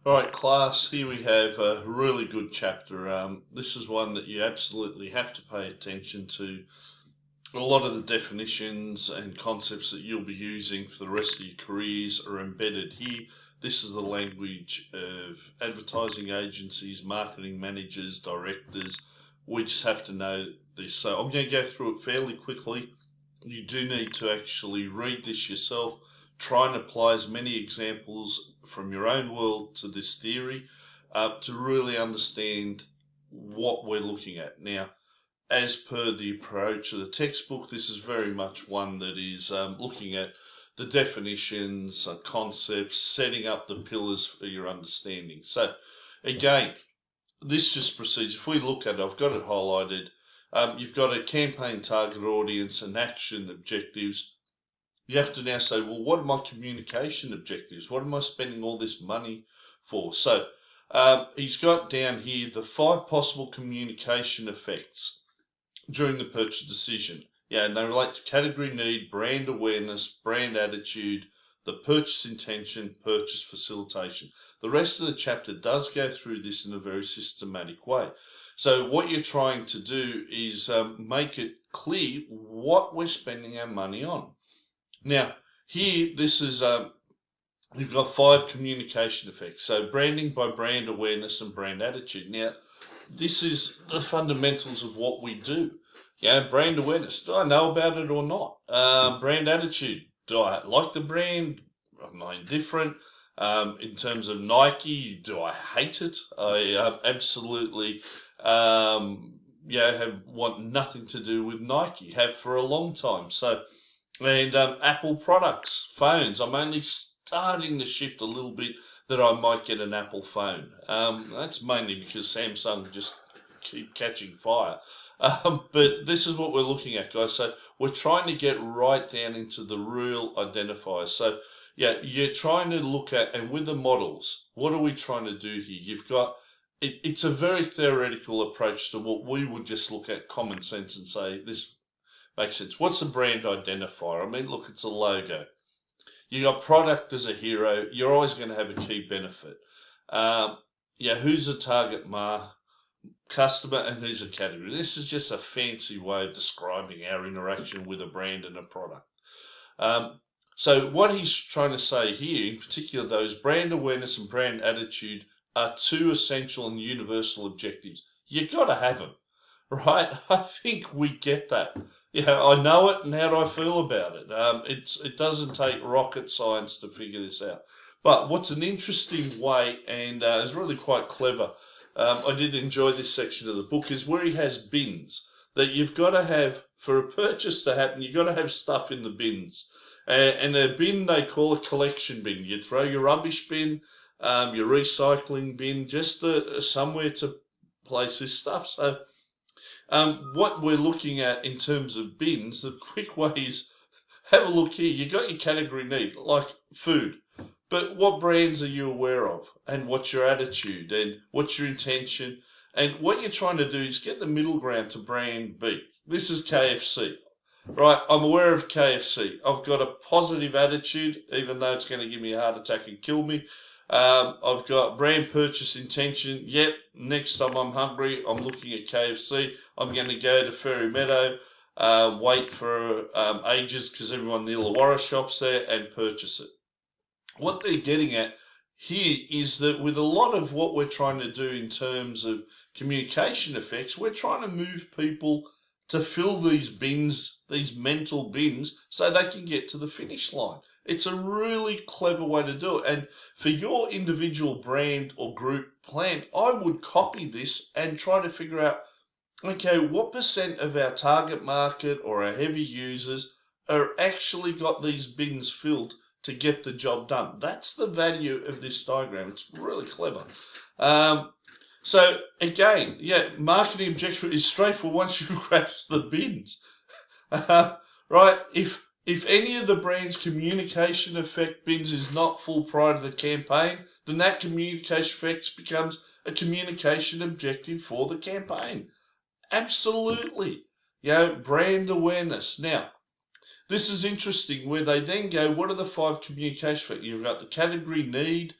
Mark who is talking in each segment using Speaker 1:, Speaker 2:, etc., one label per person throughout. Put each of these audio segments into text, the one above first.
Speaker 1: All right, class, here we have a really good chapter. This is one that you absolutely have to pay attention to. A lot of the definitions and concepts that you'll be using for the rest of your careers are embedded here. This is the language of advertising agencies, marketing managers, directors. We just have to know this. So I'm going to go through it fairly quickly. You do need to actually read this yourself. Try and apply as many examples from your own world to this theory to really understand what we're looking at. Now, as per the approach of the textbook, this is very much one that is looking at the definitions, concepts, setting up the pillars for your understanding. So, again, this just proceeds. If we look at it, I've got it highlighted. You've got a campaign target audience and action objectives. You have to now say, well, what are my communication objectives? What am I spending all this money for? So he's got down here the 5 possible communication effects during the purchase decision. Yeah, and they relate to category need, brand awareness, brand attitude, the purchase intention, purchase facilitation. The rest of the chapter does go through this in a very systematic way. So what you're trying to do is make it clear what we're spending our money on. Now, here, this is, we've got 5 communication effects. So branding by brand awareness and brand attitude. Now, this is the fundamentals of what we do. Yeah, brand awareness. Do I know about it or not? Brand attitude. Do I like the brand? Am I indifferent? In terms of Nike, do I hate it? I absolutely have want nothing to do with Nike. Have for a long time. So. And Apple products, phones. I'm only starting to shift a little bit that I might get an Apple phone. That's mainly because Samsung just keep catching fire. But this is what we're looking at, guys. So we're trying to get right down into the real identifiers. So yeah, you're trying to look at, and with the models, what are we trying to do here? You've got, it's a very theoretical approach to what we would just look at common sense and say, this makes sense. What's a brand identifier? I mean, look, it's a logo. You got product as a hero. You're always going to have a key benefit. Who's a target customer and who's a category? This is just a fancy way of describing our interaction with a brand and a product. So what he's trying to say here, in particular, those brand awareness and brand attitude are 2 essential and universal objectives. You've got to have them, right? I think we get that. Yeah, I know it, and how do I feel about it? It doesn't take rocket science to figure this out. But what's an interesting way, and is really quite clever, I did enjoy this section of the book, is where he has bins that you've got to have, for a purchase to happen, you've got to have stuff in the bins. And a bin they call a collection bin. You throw your rubbish bin, your recycling bin, just somewhere to place this stuff. So what we're looking at in terms of bins, the quick way is have a look here. You got your category need, like food. But what brands are you aware of? And what's your attitude? And what's your intention? And what you're trying to do is get the middle ground to brand B. This is KFC. Right, I'm aware of KFC. I've got a positive attitude, even though it's going to give me a heart attack and kill me. I've got brand purchase intention. Yep, next time I'm hungry, I'm looking at KFC. I'm going to go to Fairy Meadow, wait for ages because everyone near Illawarra shops there, and purchase it. What they're getting at here is that with a lot of what we're trying to do in terms of communication effects, we're trying to move people to fill these bins, these mental bins, so they can get to the finish line. It's a really clever way to do it. And for your individual brand or group plan, I would copy this and try to figure out, okay, what % of our target market or our heavy users are actually got these bins filled to get the job done. That's the value of this diagram. It's really clever. So again, marketing objective is straightforward once you've grasped the bins. Right? If any of the brand's communication effect bins is not full prior to the campaign, then that communication effect becomes a communication objective for the campaign. Absolutely. Brand awareness. Now, this is interesting where they then go, what are the 5 communication effects? You've got the category need.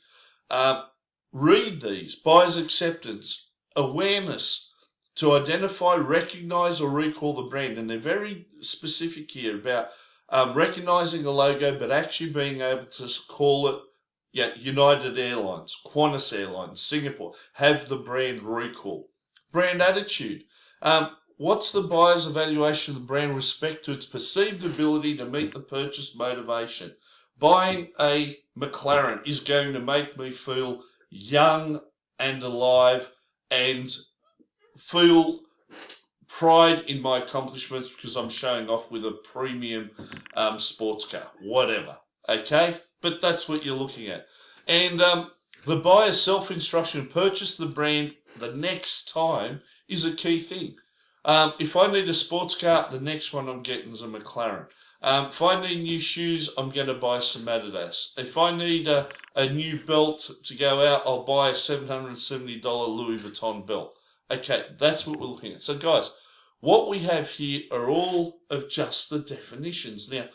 Speaker 1: read these: buyer's acceptance, awareness, to identify, recognize, or recall the brand. And they're very specific here about recognizing a logo, but actually being able to call it United Airlines, Qantas Airlines, Singapore, have the brand recall. Brand attitude. What's the buyer's evaluation of the brand with respect to its perceived ability to meet the purchase motivation? Buying a McLaren is going to make me feel young and alive and feel pride in my accomplishments because I'm showing off with a premium sports car, whatever. Okay? But that's what you're looking at. And the buyer's self-instruction to purchase the brand the next time is a key thing. If I need a sports car, the next one I'm getting is a McLaren. If I need new shoes, I'm going to buy some Adidas. If I need a new belt to go out, I'll buy a $770 Louis Vuitton belt. Okay, that's what we're looking at. So guys, what we have here are all of just the definitions. Now,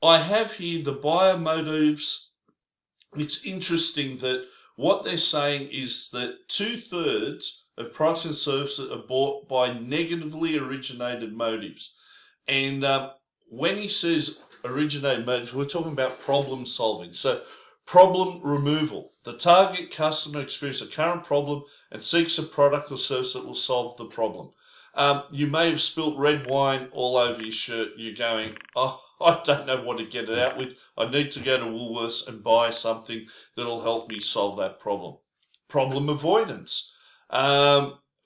Speaker 1: I have here the buyer motives. It's interesting that what they're saying is that 2/3 of products and services are bought by negatively originated motives. And when he says originated motives, we're talking about problem solving. So problem removal. The target customer experiences a current problem and seeks a product or service that will solve the problem. You may have spilt red wine all over your shirt. You're going, oh, I don't know what to get it out with. I need to go to Woolworths and buy something that'll help me solve that problem. Problem avoidance.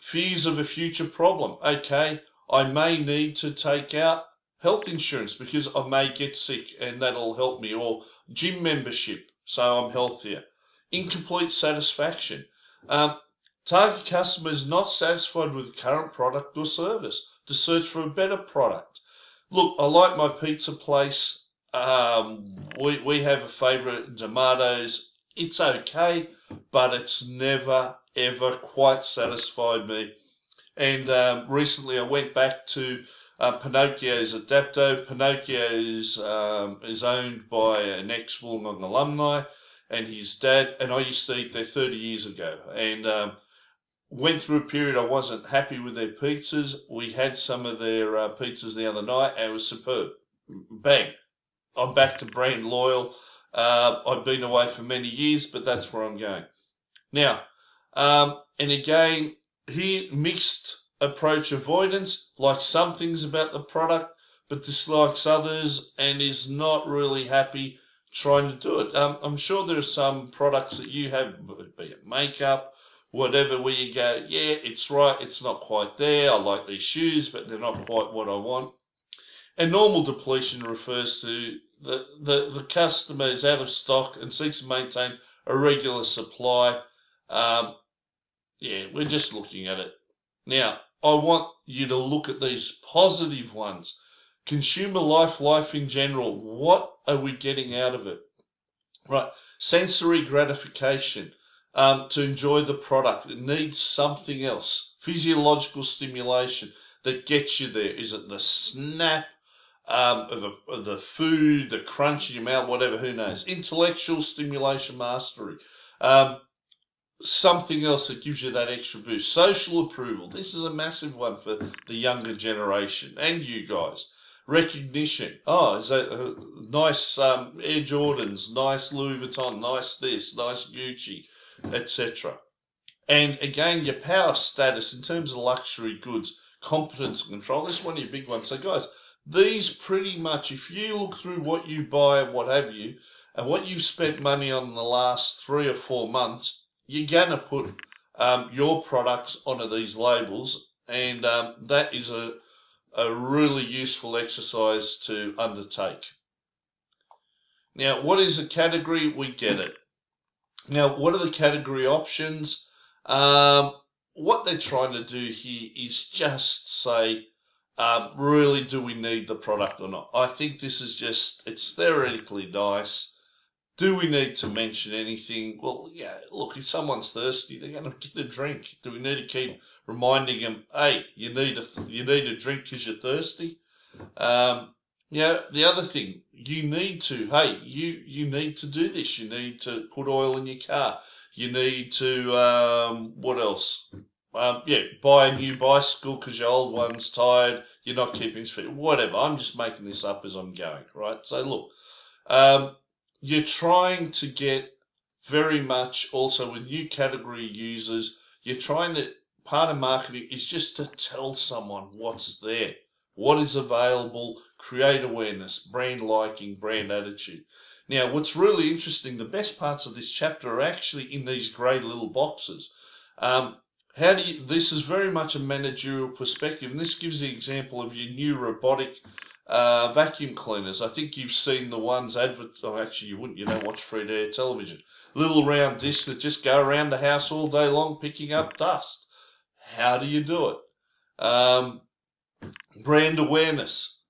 Speaker 1: Fears of a future problem. Okay, I may need to take out health insurance because I may get sick and that'll help me. Or gym membership, so I'm healthier. Incomplete satisfaction. Target customer is not satisfied with the current product or service to search for a better product. Look, I like my pizza place. We have a favourite, Tomatoes. It's okay, but it's never, ever quite satisfied me. And recently I went back to Pinocchio's at Dapto. Pinocchio's is owned by an ex-Wollongong alumni and his dad, and I used to eat there 30 years ago. And went through a period I wasn't happy with their pizzas. We had some of their pizzas the other night, and it was superb. Bang. I'm back to brand loyal. I've been away for many years, but that's where I'm going. Now, and again, here, mixed approach avoidance, likes some things about the product, but dislikes others, and is not really happy trying to do it. I'm sure there are some products that you have, be it makeup, whatever, where you go, yeah, it's right, it's not quite there. I like these shoes, but they're not quite what I want. And normal depletion refers to the customer is out of stock and seeks to maintain a regular supply. We're just looking at it. Now, I want you to look at these positive ones. Consumer life in general. What are we getting out of it? Right, sensory gratification. To enjoy the product, it needs something else. Physiological stimulation that gets you there. Is it the snap of the food, the crunch in your mouth, whatever, who knows. Intellectual stimulation, mastery. Something else that gives you that extra boost. Social approval. This is a massive one for the younger generation and you guys. Recognition. Oh, is that nice Air Jordans, nice Louis Vuitton, nice this, nice Gucci, etc. And again, your power status in terms of luxury goods, competence and control. This is one of your big ones. So guys, these pretty much, if you look through what you buy and what have you, and what you've spent money on in the last 3 or 4 months, you're going to put your products onto these labels, and that is a really useful exercise to undertake. Now, what is a category? We get it. Now, what are the category options? What they're trying to do here is just say, really, do we need the product or not? I think this is just, it's theoretically nice. Do we need to mention anything? Well, yeah, look, if someone's thirsty, they're going to get a drink. Do we need to keep reminding them, hey, you need a drink because you're thirsty? The other thing, you need to, hey, you need to do this. You need to put oil in your car. You need to, what else? Buy a new bicycle because your old one's tired. You're not keeping fit. Whatever. I'm just making this up as I'm going, right? So look, you're trying to get very much also with new category users. You're trying to, part of marketing is just to tell someone what's there, what is available, create awareness, brand liking, brand attitude. Now, what's really interesting, the best parts of this chapter are actually in these grey little boxes. This is very much a managerial perspective, and this gives the example of your new robotic vacuum cleaners. I think you've seen the ones actually you wouldn't, you don't watch free to air television. Little round discs that just go around the house all day long picking up dust. How do you do it? Brand awareness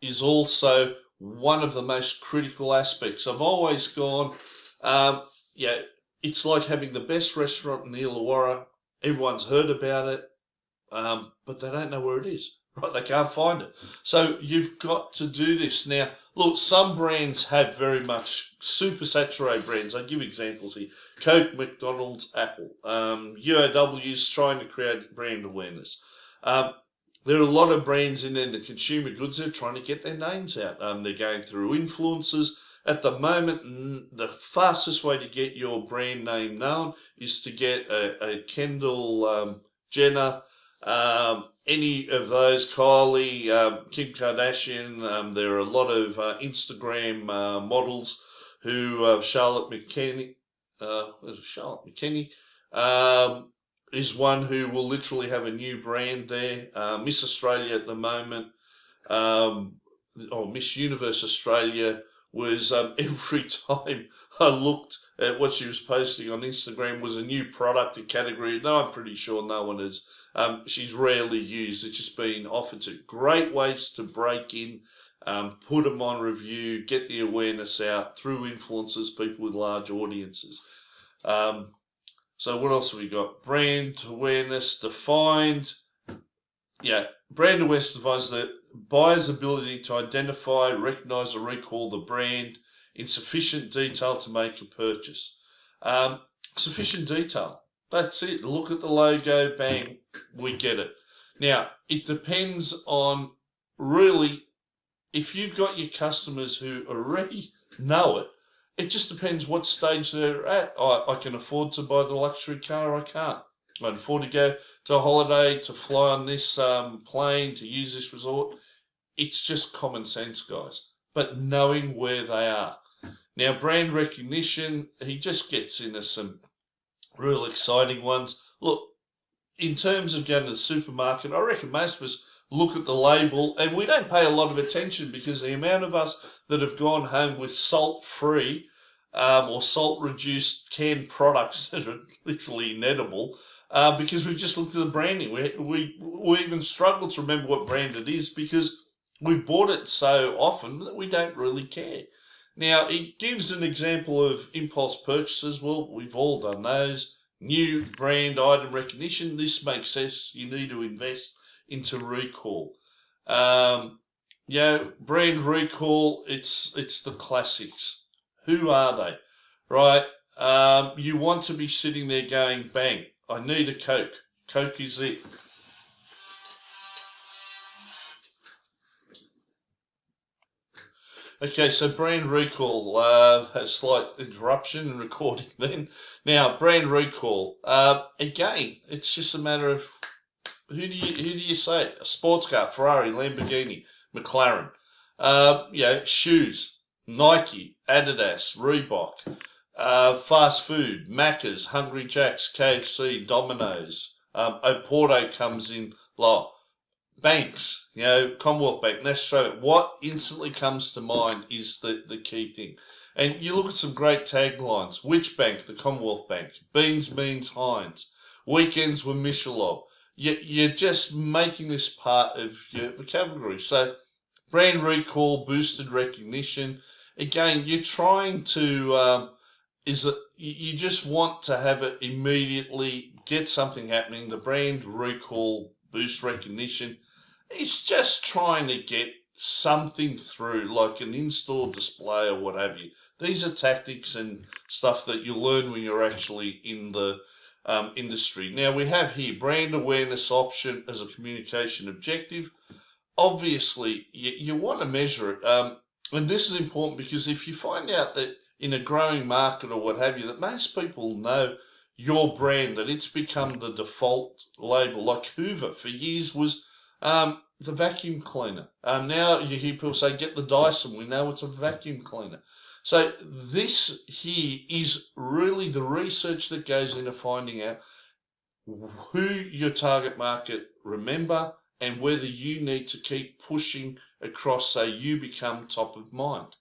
Speaker 1: is also one of the most critical aspects. I've always gone, it's like having the best restaurant in the Illawarra. Everyone's heard about it, but they don't know where it is. Right, they can't find it. So you've got to do this. Now, look, some brands have very much super saturated brands. I'll give examples here. Coke, McDonald's, Apple. UOW's trying to create brand awareness. There are a lot of brands in the consumer goods that are trying to get their names out. They're going through influencers. At the moment, the fastest way to get your brand name known is to get a Kendall Jenner, any of those, Kylie, Kim Kardashian. There are a lot of Instagram models who Charlotte McKinney is one who will literally have a new brand there. Miss Australia at the moment, or Miss Universe Australia was every time I looked at what she was posting on Instagram was a new product, a category that I'm pretty sure no one has. She's rarely used. It's just been offered to. Great ways to break in, put them on review, get the awareness out through influencers, people with large audiences. So what else have we got? Brand awareness defined. Brand awareness defines the buyer's ability to identify, recognise, or recall the brand in sufficient detail to make a purchase. Sufficient detail. That's it. Look at the logo, bang, we get it. Now, it depends on really, if you've got your customers who already know it, it just depends what stage they're at. I can afford to buy the luxury car, I can't. I can afford to go to a holiday, to fly on this plane, to use this resort. It's just common sense, guys. But knowing where they are. Now, brand recognition, he just gets into some real exciting ones. Look, in terms of going to the supermarket, I reckon most of us look at the label and we don't pay a lot of attention because the amount of us that have gone home with salt-free or salt-reduced canned products that are literally inedible because we've just looked at the branding. We even struggle to remember what brand it is because we've bought it so often that we don't really care. Now, it gives an example of impulse purchases. Well, we've all done those. New brand item recognition. This makes sense. You need to invest into recall. Brand recall, it's the classics. Who are they? Right? You want to be sitting there going, bang, I need a Coke. Coke is it. Okay, so brand recall has slight interruption in recording then. Now, brand recall. Again, it's just a matter of who do you say? A sports car, Ferrari, Lamborghini, McLaren. Shoes, Nike, Adidas, Reebok. Fast food, Macca's, Hungry Jack's, KFC, Domino's. Oporto comes in low. Banks, Commonwealth Bank, National Australia. What instantly comes to mind is the key thing. And you look at some great taglines. Which bank? The Commonwealth Bank. Beans, means Heinz. Weekends with Michelin. You're just making this part of your vocabulary. So, brand recall, boosted recognition. Again, you're trying to, you just want to have it immediately, get something happening. The brand recall, boost recognition. It's just trying to get something through, like an in-store display or what have you, These are tactics and stuff that you learn when you're actually in the industry. Now we have here brand awareness option as a communication objective. Obviously, you want to measure it. And this is important because if you find out that in a growing market or what have you, that most people know your brand, that it's become the default label, like Hoover for years was the vacuum cleaner. Now you hear people say, get the Dyson. We know it's a vacuum cleaner. So this here is really the research that goes into finding out who your target market remember and whether you need to keep pushing across so you become top of mind.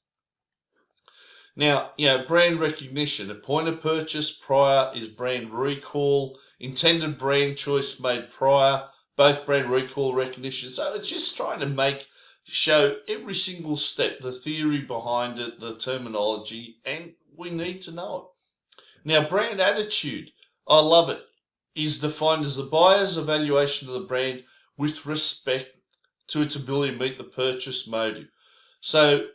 Speaker 1: Now, brand recognition, a point of purchase prior is brand recall, intended brand choice made prior, both brand recall recognition. So it's just trying to show every single step, the theory behind it, the terminology, and we need to know it. Now, brand attitude, I love it, is defined as the buyer's evaluation of the brand with respect to its ability to meet the purchase motive. So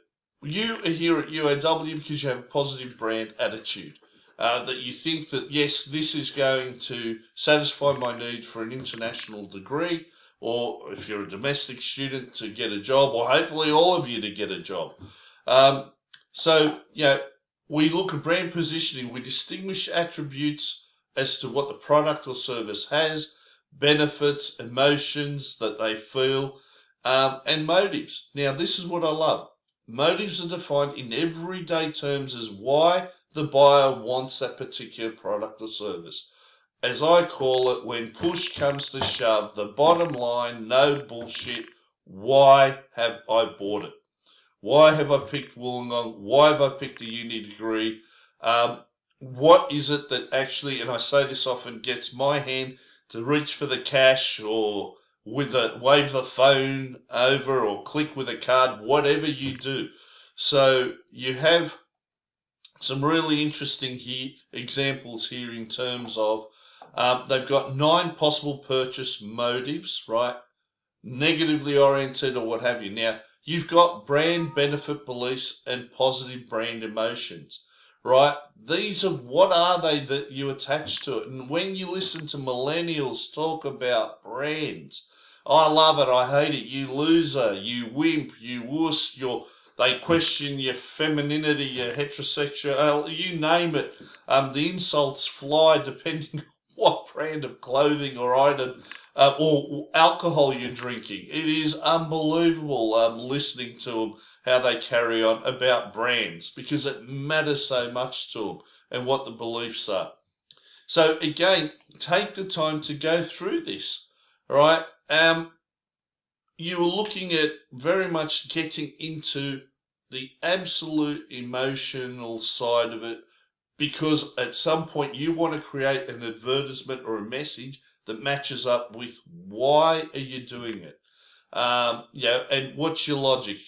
Speaker 1: you are here at UAW because you have a positive brand attitude, that you think that, yes, this is going to satisfy my need for an international degree, or if you're a domestic student to get a job, or hopefully all of you to get a job. We look at brand positioning. We distinguish attributes as to what the product or service has, benefits, emotions that they feel, and motives. Now, this is what I love. Motives are defined in everyday terms as why the buyer wants that particular product or service. As I call it, when push comes to shove, the bottom line, no bullshit, why have I bought it? Why have I picked Wollongong? Why have I picked a uni degree? What is it that actually, and I say this often, gets my hand to reach for the cash or wave the phone over or click with a card, whatever you do. So you have some really interesting examples here in terms of they've got 9 possible purchase motives, right? Negatively oriented or what have you. Now, you've got brand benefit beliefs and positive brand emotions, right? These are, what are they that you attach to it? And when you listen to millennials talk about brands, I love it, I hate it, you loser, you wimp, you wuss, they question your femininity, your heterosexual, you name it. The insults fly depending on what brand of clothing or item or alcohol you're drinking. It is unbelievable listening to them, how they carry on about brands, because it matters so much to them and what the beliefs are. So again, take the time to go through this, all right? You were looking at very much getting into the absolute emotional side of it, because at some point you want to create an advertisement or a message that matches up with why are you doing it, and what's your logic.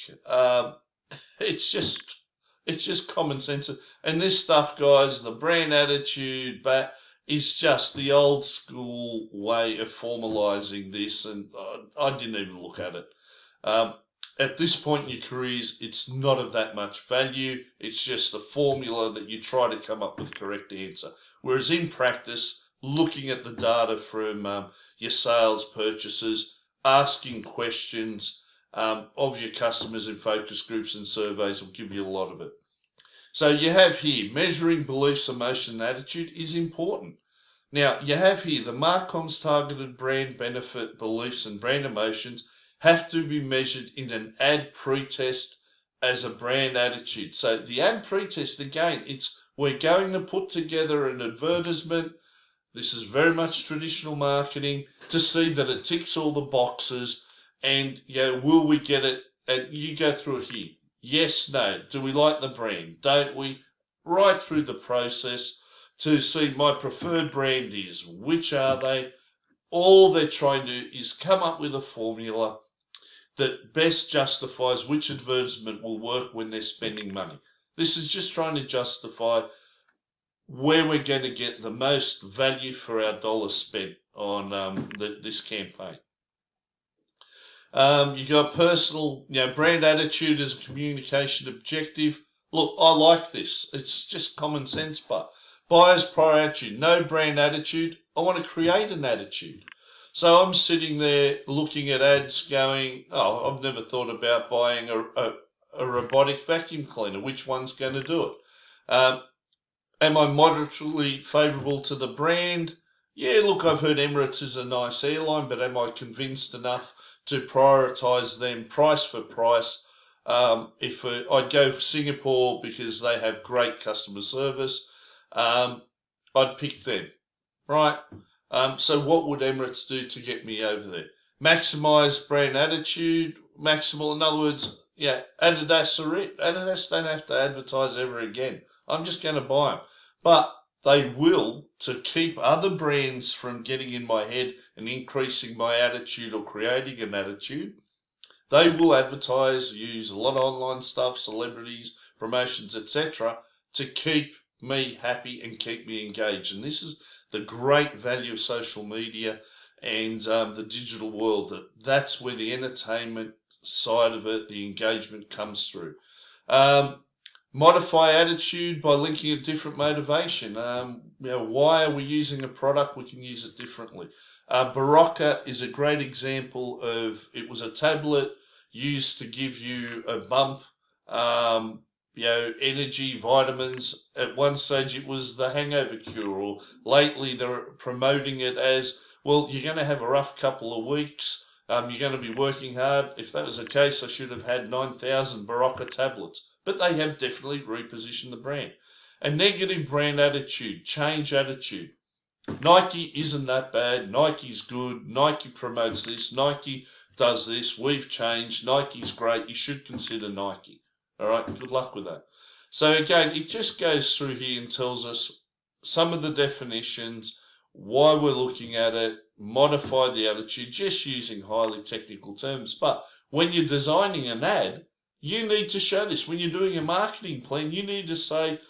Speaker 1: It's just common sense, and this stuff, guys, the brand attitude, but is just the old school way of formalizing this, and I didn't even look at it. At this point in your careers, it's not of that much value. It's just the formula that you try to come up with the correct answer. Whereas in practice, looking at the data from your sales purchases, asking questions of your customers in focus groups and surveys will give you a lot of it. So you have here, measuring beliefs, emotion, and attitude is important. Now, you have here, the MARK940 targeted brand benefit, beliefs, and brand emotions have to be measured in an ad pre-test as a brand attitude. So the ad pre-test, again, we're going to put together an advertisement. This is very much traditional marketing to see that it ticks all the boxes, and will we get it? And you go through it here. Yes, no. Do we like the brand? Don't we? Right through the process to see my preferred brand is. Which are they? All they're trying to do is come up with a formula that best justifies which advertisement will work when they're spending money. This is just trying to justify where we're going to get the most value for our dollars spent on this campaign. You got personal, brand attitude as a communication objective. look, I like this. It's just common sense, but buyer's prior attitude, no brand attitude. I want to create an attitude. So I'm sitting there looking at ads going, oh, I've never thought about buying a robotic vacuum cleaner. Which one's going to do it? Am I moderately favourable to the brand? Yeah, look, I've heard Emirates is a nice airline, but am I convinced enough to prioritise them price for price? If I'd go for Singapore because they have great customer service, I'd pick them, right? So what would Emirates do to get me over there? Maximise brand attitude, maximal, in other words, yeah, Adidas are it. Adidas don't have to advertise ever again. I'm just going to buy them. But they will, to keep other brands from getting in my head and increasing my attitude or creating an attitude, they will advertise, use a lot of online stuff, celebrities, promotions, etc., to keep me happy and keep me engaged. And this is the great value of social media and the digital world. That's where the entertainment side of it, the engagement comes through. Modify attitude by linking a different motivation. Why are we using a product? We can use it differently. Barocca is a great example of, it was a tablet used to give you a bump, energy, vitamins. At one stage it was the hangover cure, or lately they're promoting it as, well, you're going to have a rough couple of weeks, you're going to be working hard. If that was the case, I should have had 9,000 Barocca tablets. But they have definitely repositioned the brand. A negative brand attitude, change attitude. Nike isn't that bad. Nike's good. Nike promotes this. Nike does this. We've changed. Nike's great. You should consider Nike. All right. Good luck with that. So again, it just goes through here and tells us some of the definitions, why we're looking at it, modify the attitude, just using highly technical terms. But when you're designing an ad, you need to show this. When you're doing a marketing plan, you need to say,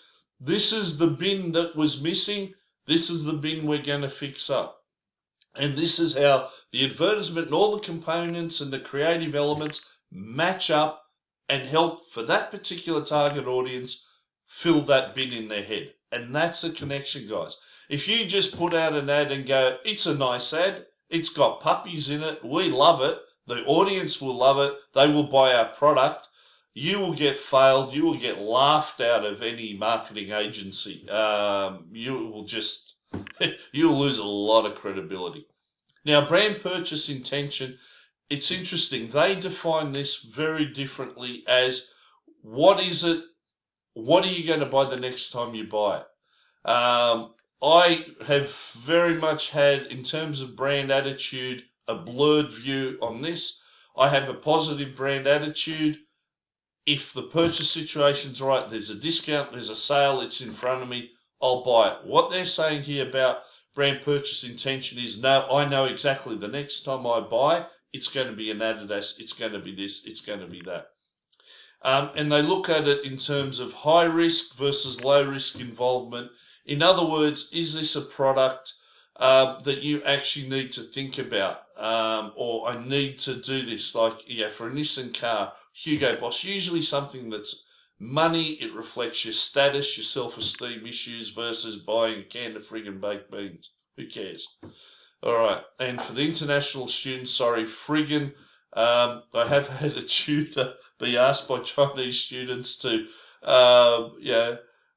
Speaker 1: this is the bin that was missing. This is the bin we're going to fix up. And this is how the advertisement and all the components and the creative elements match up and help for that particular target audience fill that bin in their head. And that's a connection, guys. If you just put out an ad and go, it's a nice ad, it's got puppies in it, we love it, the audience will love it, they will buy our product, you will get failed, you will get laughed out of any marketing agency. You will just, you'll lose a lot of credibility. Now, brand purchase intention, it's interesting. They define this very differently as, what is it, what are you going to buy the next time you buy it? I have very much had, in terms of brand attitude, a blurred view on this. I have a positive brand attitude. If the purchase situation's right, there's a discount, there's a sale, it's in front of me, I'll buy it. What they're saying here about brand purchase intention is, no, I know exactly the next time I buy, it's going to be an Adidas, it's going to be this, it's going to be that. And they look at it in terms of high risk versus low risk involvement. In other words, is this a product that you actually need to think about? Or I need to do this, like, for a Nissan car, Hugo Boss, usually something that's money, it reflects your status, your self-esteem issues versus buying a can of friggin' baked beans. Who cares? All right, and for the international students, sorry, friggin', I have had a tutor be asked by Chinese students to,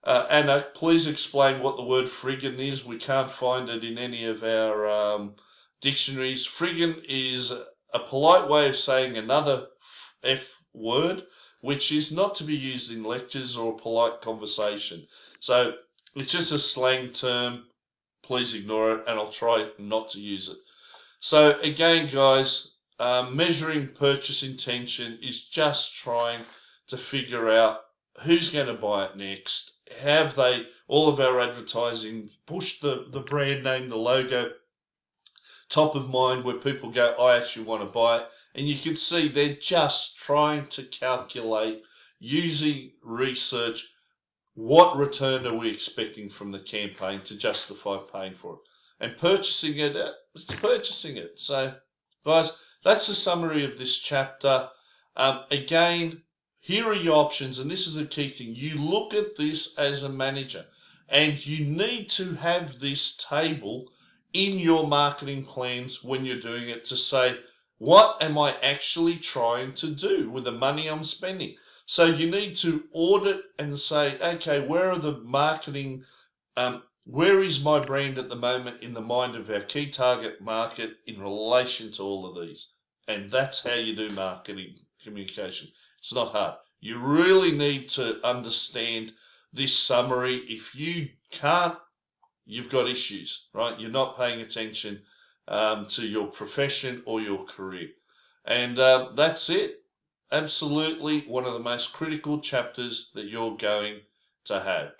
Speaker 1: Anna, please explain what the word friggin' is. We can't find it in any of our dictionaries. Friggin' is a polite way of saying another F word, which is not to be used in lectures or polite conversation. So it's just a slang term. Please ignore it, and I'll try not to use it. So again, guys, measuring purchase intention is just trying to figure out who's going to buy it next. Have they, all of our advertising, pushed the brand name, the logo, top of mind where people go, I actually want to buy it. And you can see they're just trying to calculate, using research, what return are we expecting from the campaign to justify paying for it. And purchasing it, it's purchasing it. So, guys, that's the summary of this chapter. Again, here are your options, and this is the key thing. You look at this as a manager, and you need to have this table in your marketing plans when you're doing it to say, what am I actually trying to do with the money I'm spending? So you need to audit and say, okay, where are the marketing, where is my brand at the moment in the mind of our key target market in relation to all of these? And that's how you do marketing communication. It's not hard. You really need to understand this summary. If you can't, you've got issues, right? You're not paying attention to your profession or your career. And that's it. Absolutely one of the most critical chapters that you're going to have.